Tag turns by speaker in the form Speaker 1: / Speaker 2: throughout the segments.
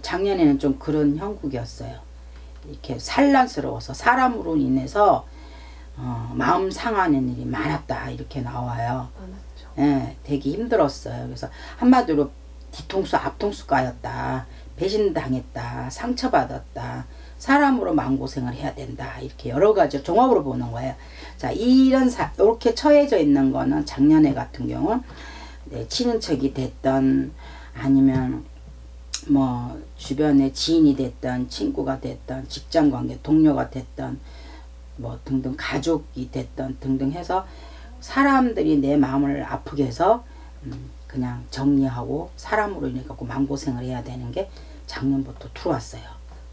Speaker 1: 작년에는 좀 그런 형국이었어요. 이렇게 산란스러워서 사람으로 인해서 마음 상하는 일이 많았다 이렇게 나와요. 예, 되게 힘들었어요. 그래서 한마디로 뒤통수 앞통수 까였다, 배신당했다, 상처받았다, 사람으로 마음고생을 해야 된다, 이렇게 여러 가지 종합으로 보는 거예요. 자, 이렇게 처해져 있는 거는 작년에 같은 경우 친인척이 됐던, 아니면 뭐 주변에 지인이 됐던, 친구가 됐던, 직장관계 동료가 됐던, 뭐 등등 가족이 됐던 등등 해서 사람들이 내 마음을 아프게 해서 그냥 정리하고 사람으로 인해 갖고 마음고생을 해야 되는 게 작년부터 들어왔어요.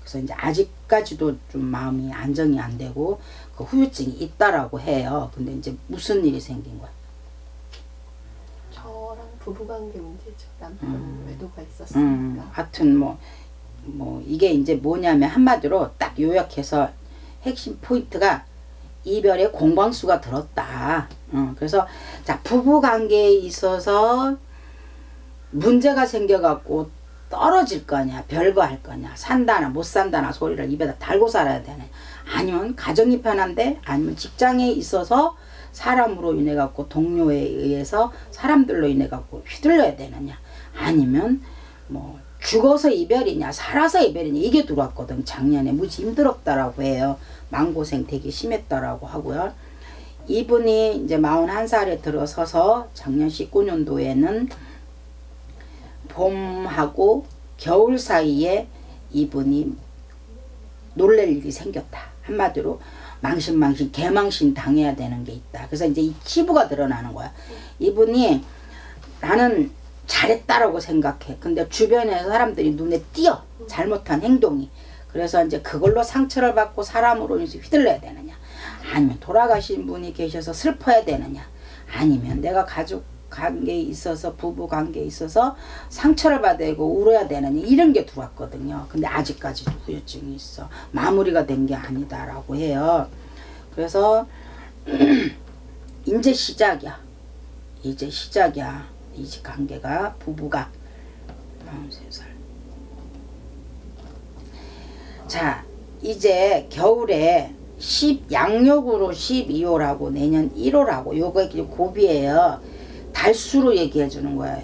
Speaker 1: 그래서 이제 아직까지도 좀 마음이 안정이 안 되고 그 후유증이 있다라고 해요. 근데 이제 무슨 일이 생긴 거야?
Speaker 2: 저랑 부부관계 문제죠. 남편 외도가 있었으니까.
Speaker 1: 하여튼 뭐 이게 이제 뭐냐면 한마디로 딱 요약해서 핵심 포인트가 이별의 공방수가 들었다. 그래서 자, 부부관계에 있어서 문제가 생겨갖고 떨어질 거냐, 별거 할 거냐, 산다나 못 산다나 소리를 입에다 달고 살아야 되냐, 아니면 가정이 편한데, 아니면 직장에 있어서 사람으로 인해 갖고 동료에 의해서 사람들로 인해 갖고 휘둘려야 되느냐, 아니면 뭐 죽어서 이별이냐 살아서 이별이냐, 이게 들어왔거든. 작년에 무지 힘들었다라고 해요. 마음고생 되게 심했다라고 하고요. 이분이 이제 41살에 들어서서 작년 19년도에는 봄하고 겨울 사이에 이분이 놀랄 일이 생겼다. 한마디로 망신 개망신 당해야 되는 게 있다. 그래서 이제 이 치부가 드러나는 거야. 이분이 나는 잘했다라고 생각해. 근데 주변에서 사람들이 눈에 띄어. 잘못한 행동이. 그래서 이제 그걸로 상처를 받고 사람으로 인해서 휘둘러야 되느냐, 아니면 돌아가신 분이 계셔서 슬퍼야 되느냐, 아니면 내가 가족 관계에 있어서 부부 관계에 있어서 상처를 받고 울어야 되느냐, 이런 게 들어왔거든요. 근데 아직까지도 후유증이 있어. 마무리가 된 게 아니다라고 해요. 그래서 이제 시작이야. 이제 시작이야. 이 관계가, 부부가 43살. 자, 이제 겨울에 양력으로 12호라고 내년 1호라고, 요거 고비예요. 달수로 얘기해 주는 거예요.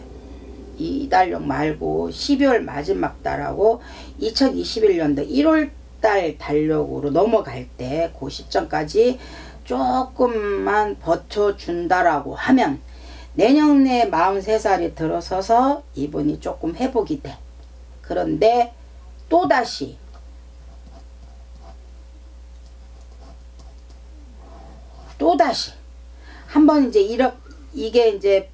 Speaker 1: 이 달력 말고 12월 마지막 달하고 2021년도 1월달 달력으로 넘어갈 때 그 시점까지 조금만 버텨준다라고 하면 내년에 43살이 들어서서 이분이 조금 회복이 돼. 그런데 또다시 한번 이제 이게 이제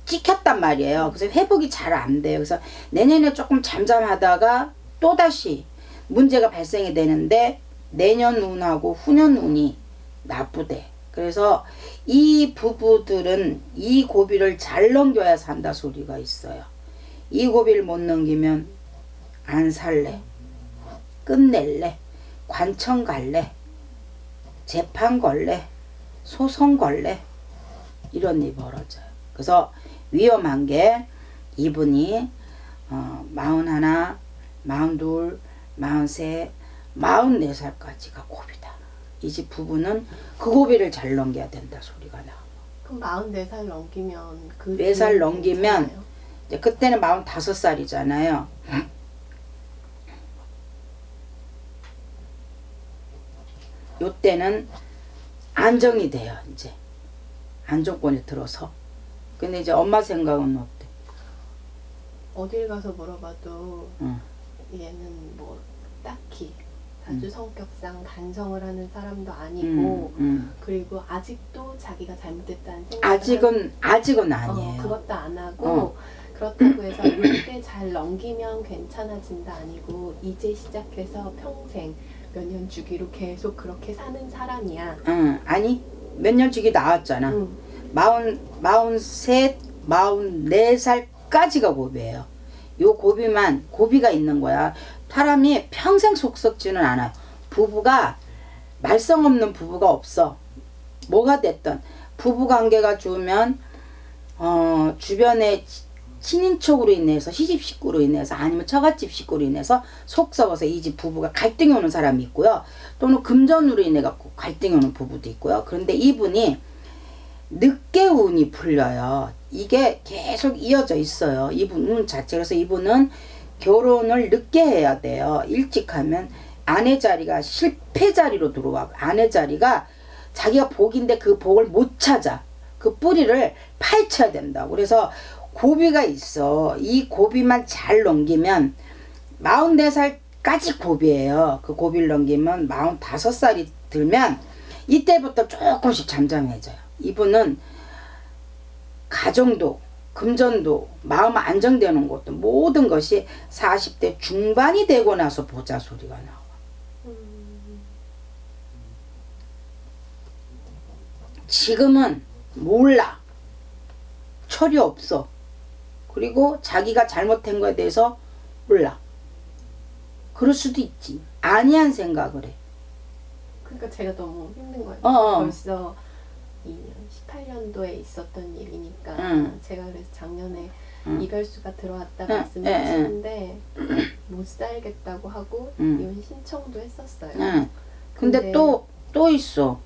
Speaker 1: 찍혔단 말이에요. 그래서 회복이 잘 안 돼요. 그래서 내년에 조금 잠잠하다가 또다시 문제가 발생이 되는데 내년 운하고 후년 운이 나쁘대. 그래서 이 부부들은 이 고비를 잘 넘겨야 산다 소리가 있어요. 이 고비를 못 넘기면 안 살래, 끝낼래, 관청 갈래, 재판 걸래, 소송 걸래, 이런 일이 벌어져요. 그래서 위험한 게 이분이 41, 42, 43, 44살까지가 고비다. 이 집 부부는 그 고비를 잘 넘겨야 된다 소리가 나와.
Speaker 2: 그럼 44살 넘기면 그
Speaker 1: 4살 넘기면 이제 그때는 45살이잖아요. 요때는 안정이 돼요. 이제 안정권에 들어서. 근데 이제 엄마 생각은 어때?
Speaker 2: 어딜 가서 물어봐도 얘는 뭐 딱히 아주 성격상 반성을 하는 사람도 아니고 그리고 아직도 자기가 잘못했다는 생각을
Speaker 1: 아직은 아니에요.
Speaker 2: 그것도 안 하고 그렇다고 해서 이때 잘 넘기면 괜찮아진다 아니고 이제 시작해서 평생 몇 년 주기로 계속 그렇게 사는 사람이야.
Speaker 1: 아니 몇 년 주기 나왔잖아. 43, 44살까지가 고비예요. 요 고비가 있는 거야. 사람이 평생 속 썩지는 않아요. 부부가 말썽 없는 부부가 없어. 뭐가 됐든 부부관계가 좋으면 주변에 친인척으로 인해서 시집 식구로 인해서 아니면 처갓집 식구로 인해서 속 썩어서 이 집 부부가 갈등이 오는 사람이 있고요. 또는 금전으로 인해 갖고 갈등이 오는 부부도 있고요. 그런데 이분이 늦게 운이 풀려요. 이게 계속 이어져 있어요. 이분 운 자체. 그래서 이분은 결혼을 늦게 해야 돼요. 일찍 하면 아내 자리가 실패 자리로 들어와. 아내 자리가 자기가 복인데 그 복을 못 찾아. 그 뿌리를 파헤쳐야 된다고. 그래서 고비가 있어. 이 고비만 잘 넘기면 44살까지 고비예요. 그 고비를 넘기면 45살이 들면 이때부터 조금씩 잠잠해져요. 이분은 가정도 금전도 마음 안정되는 것도 모든 것이 40대 중반이 되고 나서 보자 소리가 나와. 지금은 몰라. 철이 없어. 그리고 자기가 잘못한 거에 대해서 몰라. 그럴 수도 있지. 아니한 생각을 해.
Speaker 2: 그러니까 제가 너무 힘든 거예요. 벌써 18년도에 있었던 일이니까 제가 그래서 작년에 이별수가 들어왔다 말씀을 하시는데 못 살겠다고 하고 이혼 신청도 했었어요.
Speaker 1: 근데 또 있어.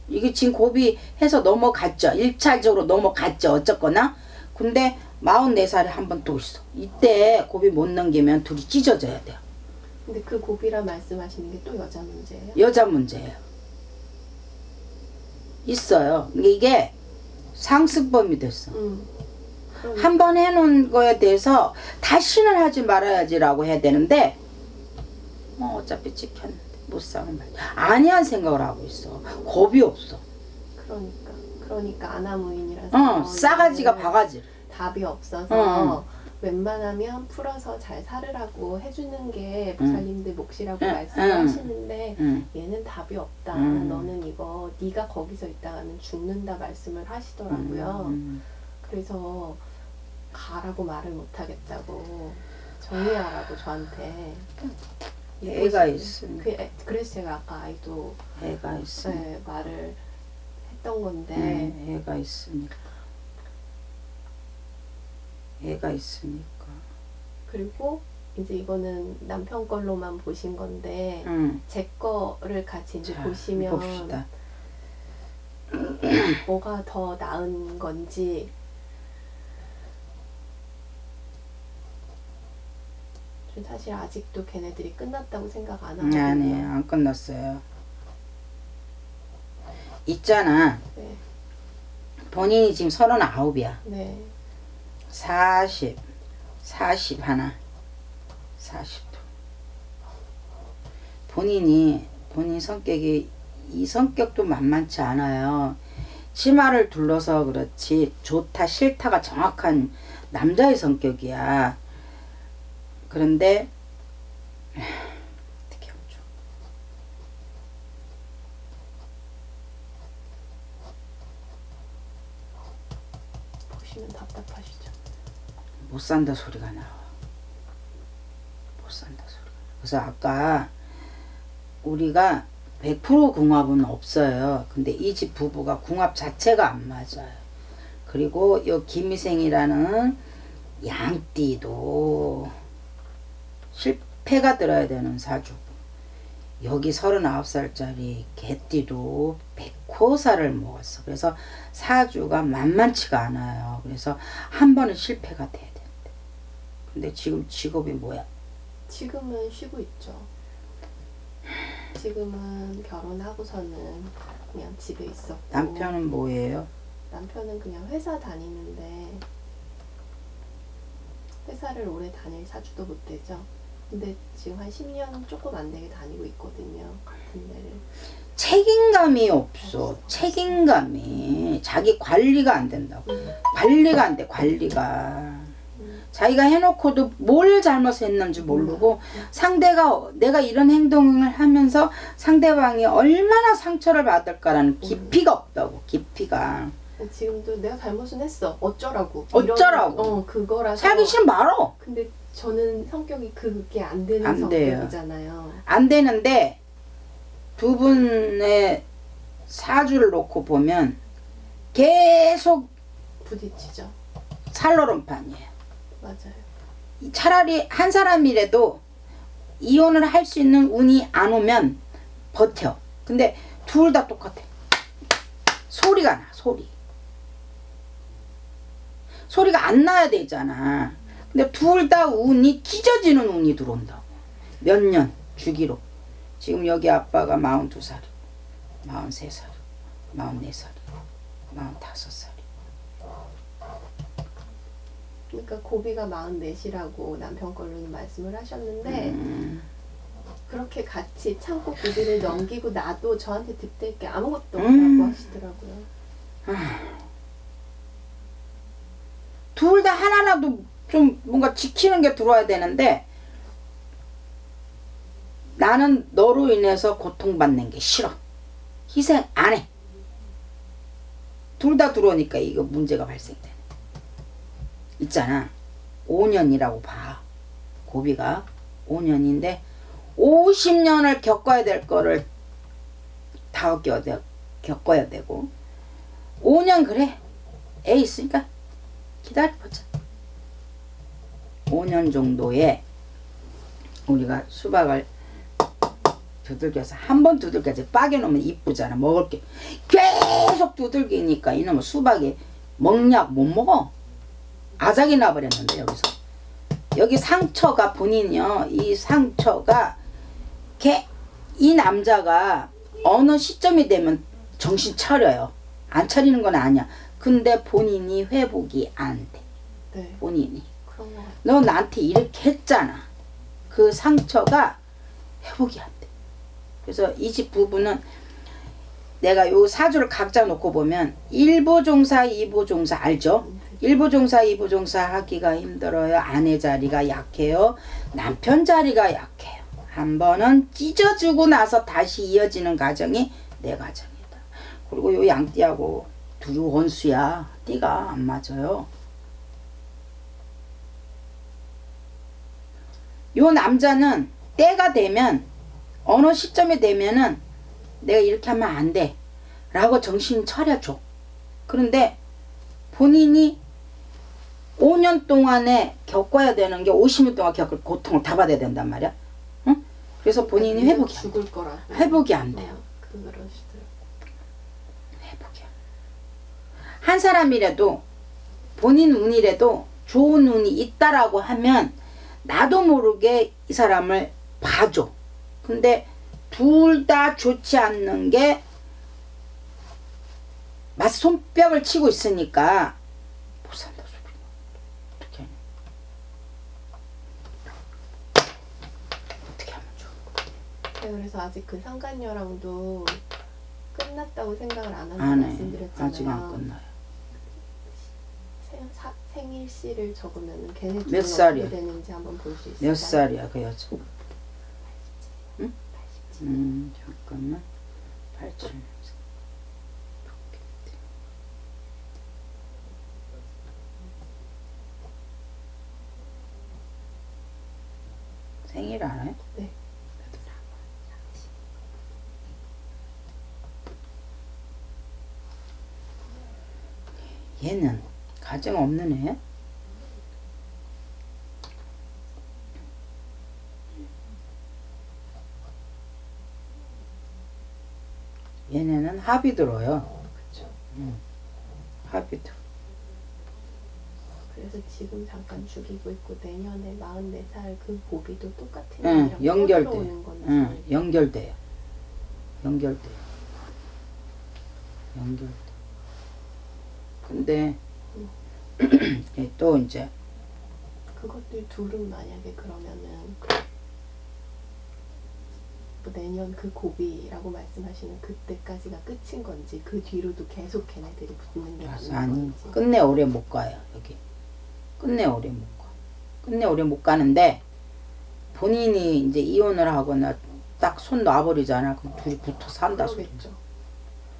Speaker 1: 이게 지금 고비 해서 넘어갔죠. 1차적으로 넘어갔죠. 어쨌거나. 근데 44살에 한 번 또 있어. 이때 고비 못 넘기면 둘이 찢어져야 돼요.
Speaker 2: 근데 그 고비라 말씀하시는 게 또 여자 문제예요?
Speaker 1: 여자 문제예요. 있어요. 이게 상습범이 됐어. 한 번 해놓은 거에 대해서 다시는 하지 말아야지라고 해야 되는데 어차피 찍혔는데 못 사는 말. 아니한 생각을 하고 있어. 겁이 없어.
Speaker 2: 그러니까 아나무인이라서
Speaker 1: 싸가지가 바가지.
Speaker 2: 답이 없어서 웬만하면 풀어서 잘 살으라고 해주는 게 보살님들 몫이라고 말씀하시는데 얘는 답이 없다. 너는 이거 네가 거기서 있다가는 죽는다 말씀을 하시더라고요. 그래서 가라고 말을 못하겠다고 정리하라고 저한테
Speaker 1: 애가 있으니
Speaker 2: 그래서 제가 아까 아이도
Speaker 1: 애가 있으니
Speaker 2: 네, 말을 했던 건데
Speaker 1: 애가 있으니까
Speaker 2: 그리고 이제 이거는 남편 걸로만 보신 건데 제 거를 같이 이제 보시면
Speaker 1: 봅시다.
Speaker 2: 뭐가 더 나은 건지 사실 아직도 걔네들이 끝났다고 생각 안 하거든요.
Speaker 1: 아니에요. 안 끝났어요. 있잖아.
Speaker 2: 네.
Speaker 1: 본인이 지금 39이야.
Speaker 2: 네.
Speaker 1: 40 하나 40도. 본인 성격이 이 성격도 만만치 않아요. 치마를 둘러서 그렇지 좋다 싫다가 정확한 남자의 성격이야. 그런데 어떻게 하죠?
Speaker 2: 보시면 답답하시죠?
Speaker 1: 못 산다 소리가 나와. 못 산다 소리가. 그래서 아까 우리가 100% 궁합은 없어요. 근데 이 집 부부가 궁합 자체가 안 맞아요. 그리고 요 김희생이라는 양띠도 실패가 들어야 되는 사주고, 여기 39살짜리 개띠도 백호살을 먹었어. 그래서 사주가 만만치가 않아요. 그래서 한 번은 실패가 돼야 되는데. 근데 지금 직업이 뭐야?
Speaker 2: 지금은 쉬고 있죠. 지금은 결혼하고서는 그냥 집에 있었고.
Speaker 1: 남편은 뭐예요?
Speaker 2: 남편은 그냥 회사 다니는데 회사를 오래 다닐 사주도 못 되죠. 근데 지금 한 10년 조금 안 되게 다니고 있거든요. 같은 데를.
Speaker 1: 책임감이 없어. 책임감이. 자기 관리가 안 된다고. 관리가 안 돼. 관리가. 자기가 해놓고도 뭘 잘못했는지 모르고 상대가 내가 이런 행동을 하면서 상대방이 얼마나 상처를 받을까라는 깊이가 없다고. 깊이가.
Speaker 2: 지금도 내가 잘못은 했어. 어쩌라고.
Speaker 1: 어쩌라고.
Speaker 2: 그거라서.
Speaker 1: 살기 싫으면 말어.
Speaker 2: 근데 저는 성격이 그게 안 되는
Speaker 1: 안
Speaker 2: 성격이잖아요.
Speaker 1: 안 되는데 두 분의 사주를 놓고 보면 계속
Speaker 2: 부딪히죠.
Speaker 1: 살로론판이에요.
Speaker 2: 맞아요.
Speaker 1: 차라리 한 사람이라도 이혼을 할 수 있는 운이 안 오면 버텨. 근데 둘 다 똑같아. 소리가 나, 소리. 소리가 안 나야 되잖아. 근데 둘 다 운이 찢어지는 운이 들어온다고. 몇 년 주기로. 지금 여기 아빠가 42살, 43살, 44살, 45살.
Speaker 2: 그러니까 고비가 44이라고 남편 걸로는 말씀을 하셨는데 그렇게 같이 참고 고비를 넘기고 나도 저한테 득될 게 아무것도 없다고 하시더라고요.
Speaker 1: 둘 다 하나라도 좀 뭔가 지키는 게 들어와야 되는데 나는 너로 인해서 고통받는 게 싫어. 희생 안 해. 둘 다 들어오니까 이거 문제가 발생되네. 있잖아. 5년이라고 봐. 고비가 5년인데 50년을 겪어야 될 거를 다 겪어야 되고 5년 그래. 애 있으니까 기다려보자. 5년 정도에 우리가 수박을 두들겨서 한 번 두들겨서 빠개놓으면 이쁘잖아. 먹을 게 계속 두들기니까 이놈은 수박에 먹약 못 먹어. 아작이 나버렸는데 여기서 여기 상처가 본인이요. 이 상처가 이 남자가 어느 시점이 되면 정신 차려요. 안 차리는 건 아니야. 근데 본인이 회복이 안 돼.
Speaker 2: 네.
Speaker 1: 본인이.
Speaker 2: 그런 거 같아요.
Speaker 1: 너 나한테 이렇게 했잖아. 그 상처가 회복이 안 돼. 그래서 이 집 부부는 내가 요 사주를 각자 놓고 보면 1부 종사, 2부 종사 알죠? 1부 종사, 2부 종사 하기가 힘들어요. 아내 자리가 약해요. 남편 자리가 약해요. 한 번은 찢어주고 나서 다시 이어지는 가정이 내 가정이다. 그리고 요 양띠하고 둘이 원수야. 띠가 안 맞아요. 요 남자는 때가 되면 어느 시점이 되면은 내가 이렇게 하면 안 돼 라고 정신 차려줘. 그런데 본인이 5년 동안에 겪어야 되는 게 50년 동안 겪을 고통을 다 받아야 된단 말이야. 응? 그래서 본인이 회복이 안
Speaker 2: 죽을 거라.
Speaker 1: 회복이 안 돼요.
Speaker 2: 그러시더라고요.
Speaker 1: 회복이 안 돼. 한 사람이라도 본인 운이라도 좋은 운이 있다라고 하면 나도 모르게 이 사람을 봐줘. 근데 둘 다 좋지 않는 게 맛 손뼉을 치고 있으니까 못 산다 소리. 어떻게 하냐? 어떻게 하면 좋아?
Speaker 2: 네, 그래서 아직 그 상간녀랑도 끝났다고 생각을 안 한다고
Speaker 1: 안 해.
Speaker 2: 말씀드렸잖아요.
Speaker 1: 아직 안 끝나요.
Speaker 2: 생일시를 적으면 걔네
Speaker 1: 몇
Speaker 2: 둘은
Speaker 1: 살이야?
Speaker 2: 어떻게 되는지 한번 볼 수 있어요?
Speaker 1: 몇 살이야 그 여자? 응? 잠깐만. 87. 생일 알아요?
Speaker 2: 네.
Speaker 1: 얘는 가정 없는 애야? 얘네는 합이 들어요.
Speaker 2: 그렇죠.
Speaker 1: 합이 들어.
Speaker 2: 그래서 지금 잠깐 죽이고 있고 내년에 44살 그 고비도 똑같은
Speaker 1: 응,
Speaker 2: 일이랑
Speaker 1: 연결돼.
Speaker 2: 오는 건지.
Speaker 1: 응, 연결돼요. 연결돼요. 연결돼. 근데 또 이제
Speaker 2: 그것들 둘은 만약에 그러면은 뭐 내년 그 고비라고 말씀하시는 그때까지가 끝인 건지 그 뒤로도 계속 걔네들이 붙는 게 맞는
Speaker 1: 아니
Speaker 2: 건지.
Speaker 1: 끝내 오래 못 가요. 여기 끝내 오래 못 가. 끝내 오래 못 가는데 본인이 이제 이혼을 하거나 딱 손 놔버리잖아. 그럼 둘이 붙어 산다 소리.
Speaker 2: 그러겠죠.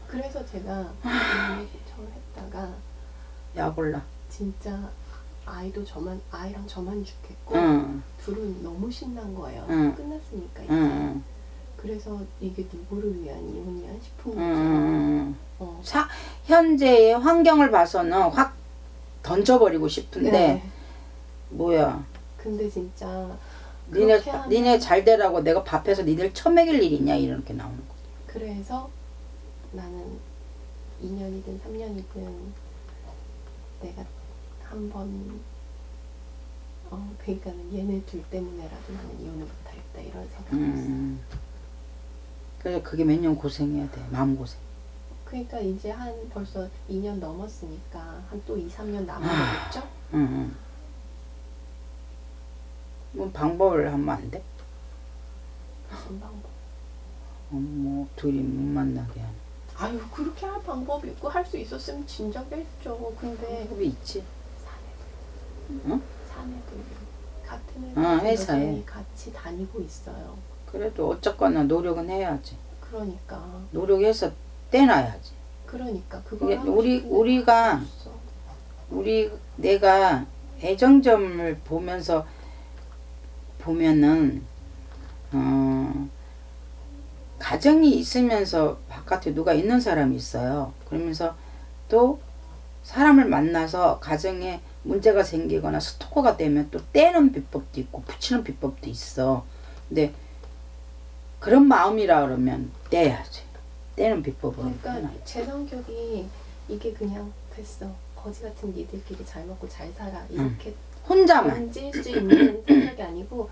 Speaker 2: 그래서 제가 이혼을 신청을 했다가
Speaker 1: 약 올라.
Speaker 2: 진짜 아이랑 저만 죽겠고
Speaker 1: 응.
Speaker 2: 둘은 너무 신난 거예요.
Speaker 1: 응.
Speaker 2: 끝났으니까 이제.
Speaker 1: 응.
Speaker 2: 그래서 이게 누구를 위한 이혼이야 싶은 거죠.
Speaker 1: 현재의 환경을 봐서는 확 던져버리고 싶은데
Speaker 2: 네.
Speaker 1: 뭐야.
Speaker 2: 근데 진짜
Speaker 1: 니네
Speaker 2: 그렇게 하면
Speaker 1: 니네 잘 되라고 내가 밥해서 니들 처먹일 일 있냐 이렇게 나오는 거.
Speaker 2: 그래서 나는 2년이든 3년이든 내가 한번 그러니까는 얘네 둘 때문에라도 나는 이혼을 못하겠다 이런 생각을 했어.
Speaker 1: 그래서 그게 몇 년 고생해야 돼. 마음고생.
Speaker 2: 그러니까 이제 한 벌써 2년 넘었으니까 한 또 2, 3년 남아야겠죠?
Speaker 1: 뭐 방법을 하면 안 돼?
Speaker 2: 무슨 방법?
Speaker 1: 뭐 둘이 못 만나게 하는.
Speaker 2: 아유 그렇게 할 방법이 있고 할 수 있었으면 진작에 했죠. 근데
Speaker 1: 방법이 있지.
Speaker 2: 사내들. 사내들. 같은
Speaker 1: 회사에.
Speaker 2: 여전히 같이 다니고 있어요.
Speaker 1: 그래도 어쨌거나 노력은 해야지.
Speaker 2: 그러니까.
Speaker 1: 노력해서 떼놔야지.
Speaker 2: 그러니까 그걸
Speaker 1: 우리가 내가 애정점을 보면은 가정이 있으면서 바깥에 누가 있는 사람이 있어요. 그러면서 또 사람을 만나서 가정에 문제가 생기거나 스토커가 되면 또 떼는 비법도 있고 붙이는 비법도 있어. 근데 그런 마음이라 그러면 떼야지. 떼는 비법으로.
Speaker 2: 그러니까 제 성격이 이게 그냥 됐어. 거지 같은 니들끼리 잘 먹고 잘 살아. 이렇게
Speaker 1: 혼자만
Speaker 2: 던질 수 있는 생각이 아니고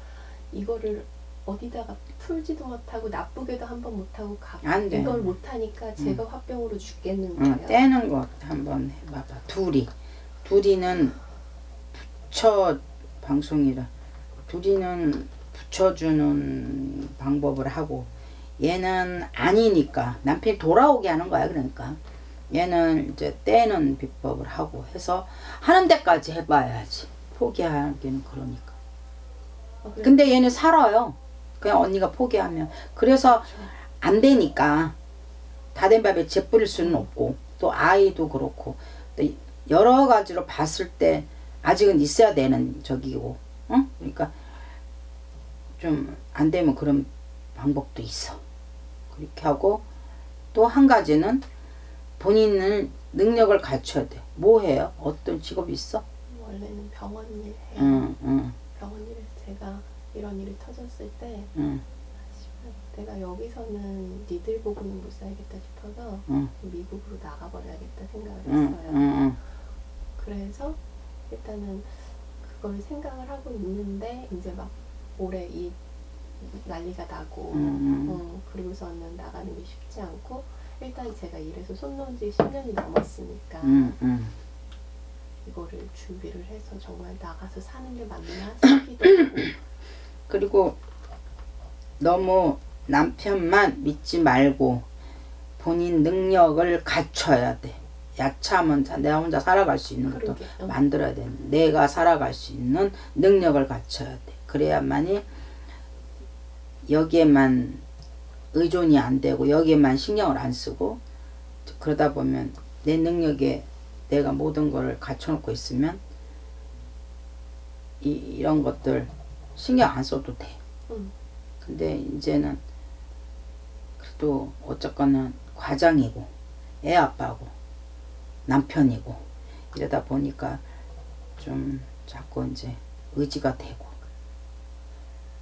Speaker 2: 이거를 어디다가 풀지도 못하고 나쁘게도 한번 못하고
Speaker 1: 안 돼.
Speaker 2: 이걸 못하니까 제가 화병으로 죽겠는 거예요.
Speaker 1: 떼는 거 한번 해봐봐. 둘이는 붙여 방송이라 둘이는 붙여주는 방법을 하고 얘는 아니니까 남편이 돌아오게 하는 거야. 그러니까 얘는 이제 떼는 비법을 하고 해서 하는 데까지 해봐야지. 포기하기는 그러니까. 근데 얘는 살아요. 그냥 언니가 포기하면. 그래서 안 되니까 다 된 밥에 재 뿌릴 수는 없고 또 아이도 그렇고 또 여러 가지로 봤을 때 아직은 있어야 되는 적이고 그러니까 좀 안 되면 그런 방법도 있어. 그렇게 하고 또 한 가지는 본인은 능력을 갖춰야 돼. 뭐 해요? 어떤 직업이 있어?
Speaker 2: 원래는 병원 일 해요. 병원 일에서 제가 이런 일이 터졌을 때 내가 여기서는 니들 보고는 못 살겠다 싶어서 미국으로 나가버려야겠다 생각을 했어요. 그래서 일단은 그걸 생각을 하고 있는데 이제 막 올해 이 난리가 나고 그리고서는 나가는 게 쉽지 않고 일단 제가 일해서 손 놓은 지 10년이 넘었으니까 이거를 준비를 해서 정말 나가서 사는 게 맞나 싶기도 하고
Speaker 1: 그리고 너무 남편만 믿지 말고 본인 능력을 갖춰야 돼. 야차하면 내가 혼자 살아갈 수 있는 것도 만들어야 돼. 내가 살아갈 수 있는 능력을 갖춰야 돼. 그래야만이 여기에만 의존이 안 되고 여기에만 신경을 안 쓰고 그러다 보면 내 능력에 내가 모든 걸 갖춰놓고 있으면 이런 것들 신경 안 써도 돼. 근데 이제는 그래도 어쨌거나 과장이고 애 아빠고 남편이고 이러다 보니까 좀 자꾸 이제 의지가 되고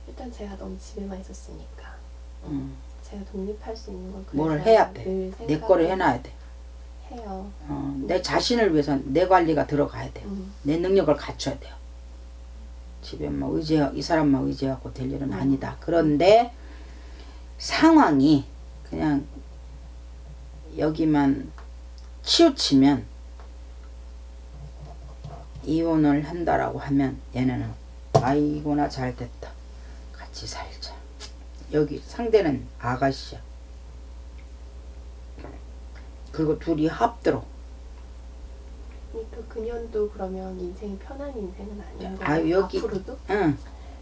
Speaker 2: 일단 제가 너무 집에만 있었으니까 제가 독립할 수 있는 건
Speaker 1: 뭘 해야 돼. 내 거를 해놔야 돼.
Speaker 2: 해요.
Speaker 1: 내 자신을 위해서 내 관리가 들어가야 돼요. 내 능력을 갖춰야 돼요. 집에 뭐 이 사람만 의지하고 될 일은 아니다. 그런데 상황이 그냥 여기만 치우치면 이혼을 한다라고 하면 얘네는 아이고나 잘됐다. 같이 살자. 여기 상대는 아가씨야. 그리고 둘이 합들어.
Speaker 2: 그러니까 그년도 그러면 인생이 편한 인생은 아닌 거예요?
Speaker 1: 아, 여기,
Speaker 2: 앞으로도?
Speaker 1: 응.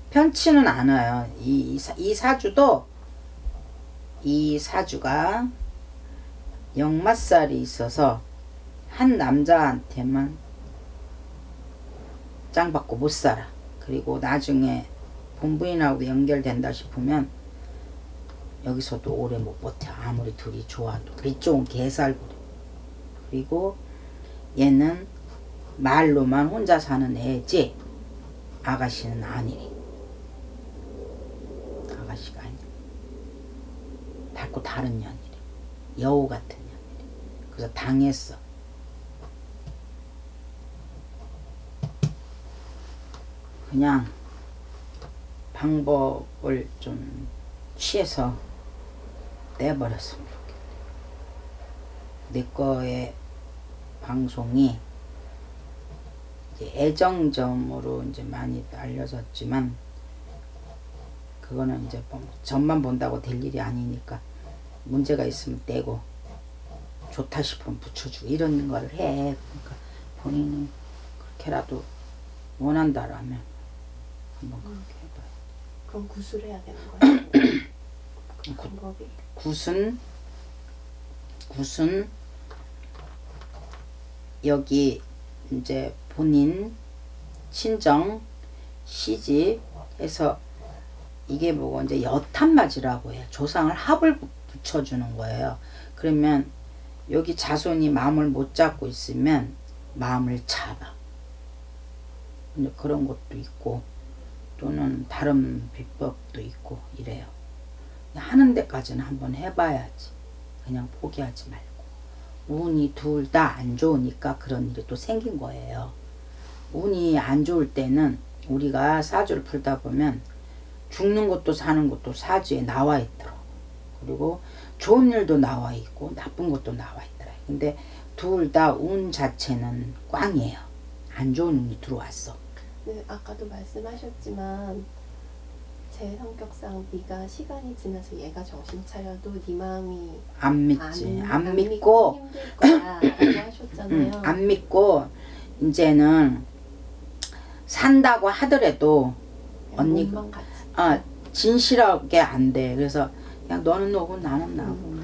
Speaker 1: 편치는 않아요. 이 사주도 이 사주가 역마살이 있어서 한 남자한테만 짱받고 못 살아. 그리고 나중에 본부인하고 연결된다 싶으면 여기서도 오래 못 버텨. 아무리 둘이 좋아도. 이쪽은 개살구려. 그리고 얘는 말로만 혼자 사는 애지 아가씨는 아니니. 아가씨가 아니야. 달고 다른 년이래. 여우 같은 년이래. 그래서 당했어. 그냥 방법을 좀 취해서 떼버렸으면 좋겠다. 내 거의 방송이 이제 애정점으로 이제 많이 알려졌지만 그거는 이제 점만 본다고 될 일이 아니니까 문제가 있으면 떼고 좋다 싶으면 붙여주고 이런 걸 해. 그러니까 본인이 그렇게라도 원한다라면 한번 그렇게 해봐요.
Speaker 2: 그럼 굿을 해야 되는 거예요? 그 방법이?
Speaker 1: 굿은 여기 이제 본인 친정 시집 해서 이게 뭐고 이제 여탄맞이라고 해요. 조상을 합을 붙여주는 거예요. 그러면 여기 자손이 마음을 못 잡고 있으면 마음을 잡아. 근데 그런 것도 있고 또는 다른 비법도 있고 이래요. 하는 데까지는 한번 해봐야지. 그냥 포기하지 말고. 운이 둘 다 안 좋으니까 그런 일이 또 생긴 거예요. 운이 안 좋을 때는 우리가 사주를 풀다 보면 죽는 것도 사는 것도 사주에 나와 있더라고. 그리고 좋은 일도 나와 있고 나쁜 것도 나와 있더라. 근데 둘 다 운 자체는 꽝이에요. 안 좋은 운이 들어왔어.
Speaker 2: 네, 아까도 말씀하셨지만 제 성격상 네가 시간이 지나서 얘가 정신 차려도 네 마음이
Speaker 1: 안 믿지. 안 믿고
Speaker 2: 힘들 거야 라고 하셨잖아요.
Speaker 1: 안 믿고 이제는 산다고 하더라도 언니가 진실하게 안 돼. 그래서 그냥 너는 너고 나는 나고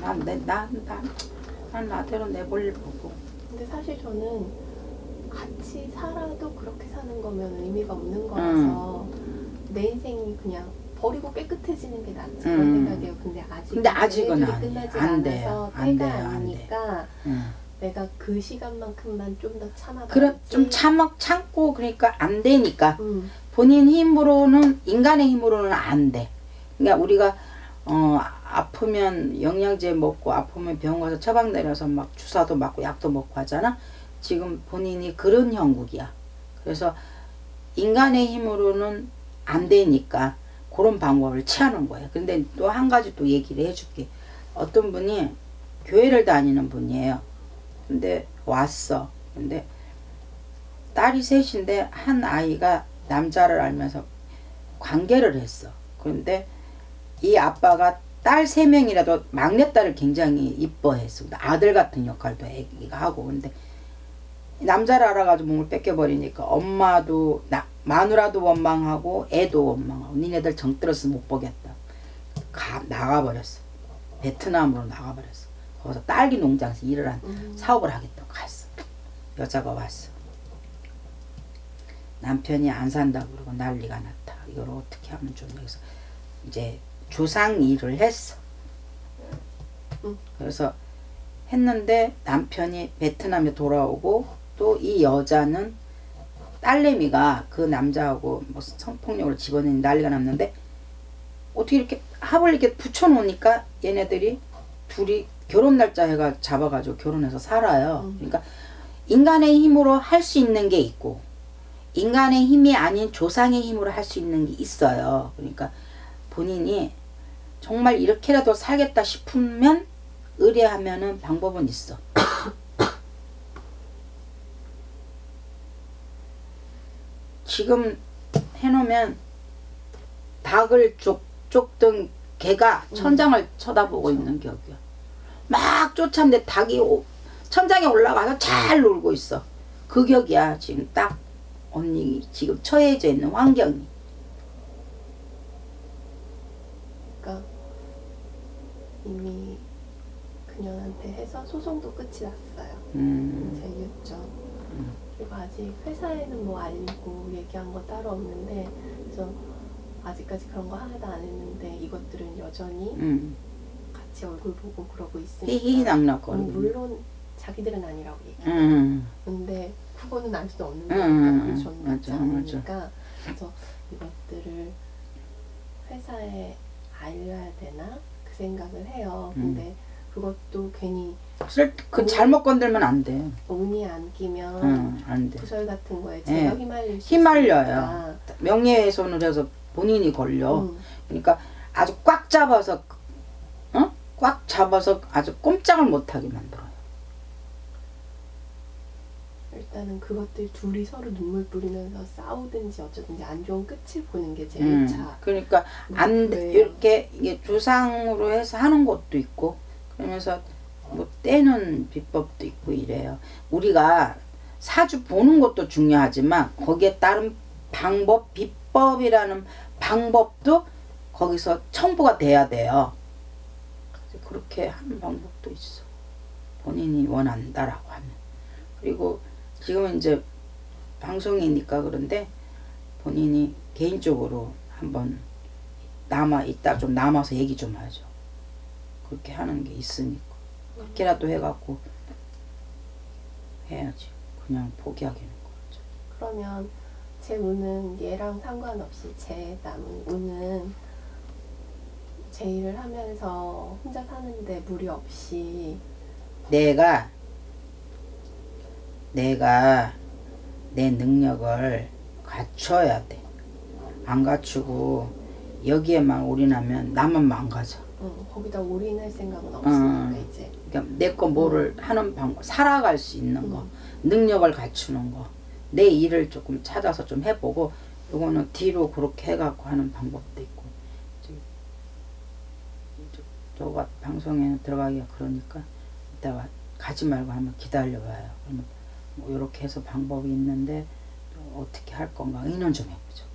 Speaker 1: 난 나대로 내볼 거고.
Speaker 2: 근데 사실 저는 같이 살아도 그렇게 사는 거면 의미가 없는 거라서 내 인생이 그냥 버리고 깨끗해지는 게 낫지 그런 생각이에요. 근데
Speaker 1: 아직은
Speaker 2: 끝나지
Speaker 1: 안 돼요.
Speaker 2: 않아서 때가 아니니까 내가 그 시간만큼만 좀 더 참아봐야지.
Speaker 1: 그래 좀 참고 그러니까 안 되니까 본인 힘으로는 인간의 힘으로는 안 돼. 그러니까 우리가 아프면 영양제 먹고 아프면 병원 가서 처방 내려서 막 주사도 맞고 약도 먹고 하잖아. 지금 본인이 그런 형국이야. 그래서 인간의 힘으로는 안 되니까 그런 방법을 취하는 거예요. 근데 또 한 가지 또 얘기를 해줄게. 어떤 분이 교회를 다니는 분이에요. 근데 왔어. 근데 딸이 셋인데 한 아이가 남자를 알면서 관계를 했어. 그런데 이 아빠가 딸 3명이라도 막내딸을 굉장히 이뻐했어. 아들 같은 역할도 애기가 하고. 근데 남자를 알아가지고 몸을 뺏겨버리니까 엄마도 마누라도 원망하고 애도 원망하고 니네들 정 들어서 못 보겠다. 나가버렸어. 베트남으로 나가버렸어. 거기서 딸기 농장에서 일을 한 사업을 하겠다고 갔어. 여자가 왔어. 남편이 안 산다고 그러고 난리가 났다. 이걸 어떻게 하면 좋냐. 그래서 이제 조상 일을 했어. 그래서 했는데 남편이 베트남에 돌아오고 또 이 여자는 딸내미가 그 남자하고 뭐 성폭력으로 집어넣는 난리가 났는데 어떻게 이렇게 합을 이렇게 붙여놓으니까 얘네들이 둘이 결혼 날짜 해가 잡아가지고 결혼해서 살아요. 그러니까 인간의 힘으로 할 수 있는 게 있고 인간의 힘이 아닌 조상의 힘으로 할 수 있는 게 있어요. 그러니까 본인이 정말 이렇게라도 살겠다 싶으면 의뢰하면은 방법은 있어. 지금 해놓으면 닭을 쫓던 개가 천장을 쳐다보고 있는 격이야. 막 쫓았는데 닭이 천장에 올라가서 잘 놀고 있어. 그 격이야. 지금 딱 언니 지금 처해져 있는 환경이.
Speaker 2: 그러니까 이미 그녀한테 해서 소송도 끝이 났어요. 제 6점. 그리고 아직 회사에는 뭐 알리고 얘기한 거 따로 없는데 그래서 아직까지 그런 거 하나도 안 했는데 이것들은 여전히 같이 얼굴 보고 그러고 있으니까
Speaker 1: 희희낙낙거리고
Speaker 2: 물론 자기들은 아니라고 얘기해요. 근데 그거는 알 수 없는 거니까 전 맞지 않으니까 그래서 이것들을 회사에 알려야 되나 그 생각을 해요. 근데 그것도 괜히
Speaker 1: 잘못 건들면 안 돼.
Speaker 2: 운이 안 끼면
Speaker 1: 안 돼.
Speaker 2: 구설 같은 거에 제가 휘말릴 수
Speaker 1: 휘말려요.
Speaker 2: 있으니까.
Speaker 1: 명예훼손을 해서 본인이 걸려. 그러니까 아주 꽉 잡아서 꽉 잡아서 아주 꼼짝을 못하게 만들어요.
Speaker 2: 일단은 그것들 둘이 서로 눈물 뿌리면서 싸우든지 어쩌든지 안 좋은 끝을 보는 게 제 1차.
Speaker 1: 그러니까 안 돼. 이렇게 이게 조상으로 해서 하는 것도 있고 그러면서 뭐 떼는 비법도 있고 이래요. 우리가 사주 보는 것도 중요하지만 거기에 따른 방법, 비법이라는 방법도 거기서 첨부가 돼야 돼요. 그렇게 하는 방법도 있어. 본인이 원한다라고 하면. 그리고 지금은 이제 방송이니까 그런데 본인이 개인적으로 한번 이따 좀 남아서 얘기 좀 하죠. 그렇게 하는 게 있으니까. 그렇게라도 해갖고 해야지. 그냥 포기하기는 거죠.
Speaker 2: 그러면 제 운은 얘랑 상관없이 제 남은 운은 제 일을 하면서 혼자 사는데 무리 없이
Speaker 1: 내가 내 능력을 갖춰야 돼. 안 갖추고 여기에만 올인하면 나만 망가져.
Speaker 2: 거기다 올인할 생각은 없으니까 이제.
Speaker 1: 그러니까 내 거 뭐를 하는 방법, 살아갈 수 있는 거, 능력을 갖추는 거, 내 일을 조금 찾아서 좀 해보고, 요거는 뒤로 그렇게 해갖고 하는 방법도 있고. 저가 방송에 들어가기가 그러니까 이따가 가지 말고 한번 기다려봐요. 그러면 뭐 이렇게 해서 방법이 있는데 어떻게 할 건가 의논 좀 해보죠.